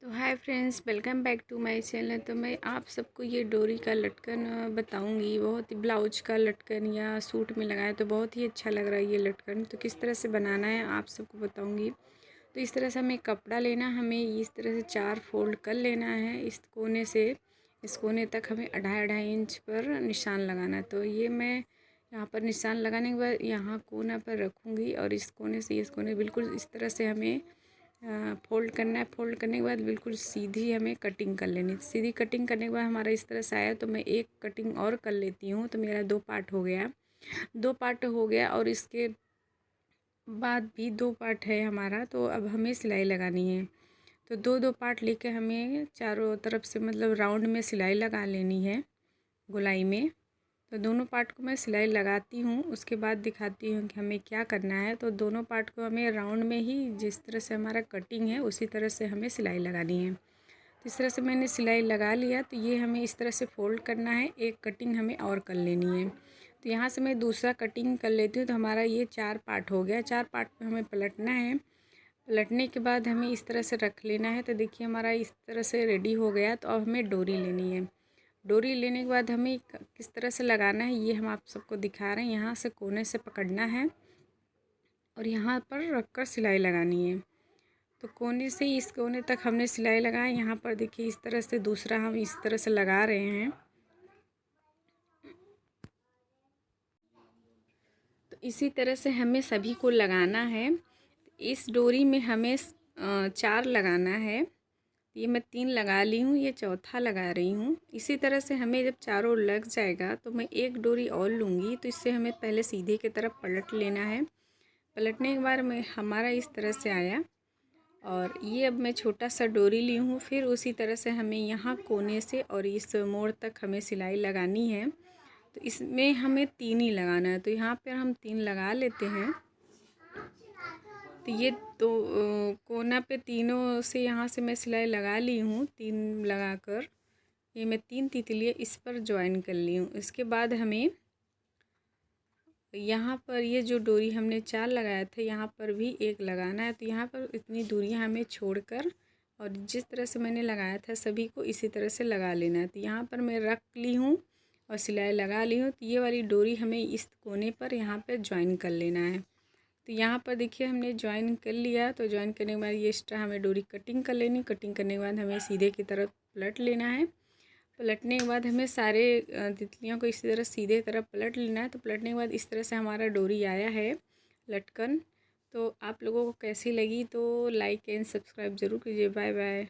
तो hi friends, welcome back to my channel. तो मैं आप सबको ये डोरी का लटकन बताऊंगी। बहुत ही ब्लाउज का लटकन या सूट में लगाया तो बहुत ही अच्छा लग रहा है ये लटकन। तो किस तरह से बनाना है आप सबको बताऊंगी। तो इस तरह से हमें कपड़ा लेना, हमें इस तरह से 4 फोल्ड कर लेना है। इस कोने से इस कोने तक हमें 2.5 इंच पर निशान लगाना है। तो ये मैं यहाँ पर निशान लगाने के बाद यहाँ कोना पर रखूँगी और इस कोने से इस कोने बिल्कुल इस तरह से हमें फोल्ड करना है। फोल्ड करने के बाद बिल्कुल सीधी हमें कटिंग कर लेनी। सीधी कटिंग करने के बाद हमारा इस तरह से आया तो मैं एक कटिंग और कर लेती हूँ। तो मेरा 2 पार्ट हो गया, 2 पार्ट हो गया और इसके बाद भी 2 पार्ट है हमारा। तो अब हमें सिलाई लगानी है। तो 2-2 पार्ट लेके हमें चारों तरफ से मतलब राउंड में सिलाई लगा लेनी है, गोलाई में। तो दोनों पार्ट को मैं सिलाई लगाती हूँ, उसके बाद दिखाती हूँ कि हमें क्या करना है। तो दोनों पार्ट को हमें राउंड में ही जिस तरह से हमारा कटिंग है उसी तरह से हमें सिलाई लगानी है। तो इस तरह से मैंने सिलाई लगा लिया। तो ये हमें इस तरह से फोल्ड करना है, एक कटिंग हमें और कर लेनी है। तो यहाँ से मैं दूसरा कटिंग कर लेती हूँ। तो हमारा ये 4 पार्ट हो गया। 4 पार्ट पे हमें पलटना है। पलटने के बाद हमें इस तरह से रख लेना है। तो देखिए हमारा इस तरह से रेडी हो गया। तो अब हमें डोरी लेनी है। डोरी लेने के बाद हमें किस तरह से लगाना है ये हम आप सबको दिखा रहे हैं। यहाँ से कोने से पकड़ना है और यहाँ पर रखकर सिलाई लगानी है। तो कोने से इस कोने तक हमने सिलाई लगाया। यहाँ पर देखिए इस तरह से दूसरा हम इस तरह से लगा रहे हैं। तो इसी तरह से हमें सभी को लगाना है। इस डोरी में हमें 4 लगाना है। ये मैं 3 लगा ली हूँ, ये चौथा लगा रही हूँ। इसी तरह से हमें जब चारों लग जाएगा तो मैं एक डोरी और लूँगी। तो इससे हमें पहले सीधे की तरफ पलट लेना है। पलटने के बाद मैं हमारा इस तरह से आया और ये अब मैं छोटा सा डोरी ली हूँ। फिर उसी तरह से हमें यहाँ कोने से और इस मोड़ तक हमें सिलाई लगानी है। तो इसमें हमें 3 ही लगाना है। तो यहाँ पर हम 3 लगा लेते हैं। तो ये तो कोना पे तीनों से यहाँ से मैं सिलाई लगा ली हूँ। 3 लगाकर ये मैं 3 तितलियाँ इस पर ज्वाइन कर ली हूँ। इसके बाद हमें यहाँ पर ये जो डोरी हमने 4 लगाया था यहाँ पर भी 1 लगाना है। तो यहाँ पर इतनी दूरियाँ हमें छोड़कर और जिस तरह से मैंने लगाया था सभी को इसी तरह से लगा लेना है। तो यहाँ पर मैं रख ली हूँ और सिलाई लगा ली हूँ। तो ये वाली डोरी हमें इस कोने पर यहाँ पर ज्वाइन कर लेना है। तो यहाँ पर देखिए हमने ज्वाइन कर लिया। तो ज्वाइन करने के बाद ये एक्स्ट्रा हमें डोरी कटिंग कर लेनी। कटिंग करने के बाद हमें सीधे की तरफ पलट लेना है। पलटने के बाद हमें सारे तितलियों को इसी तरह सीधे तरफ पलट लेना है। तो पलटने के बाद इस तरह से हमारा डोरी आया है लटकन। तो आप लोगों को कैसी लगी तो लाइक एंड सब्सक्राइब ज़रूर कीजिए। Bye bye.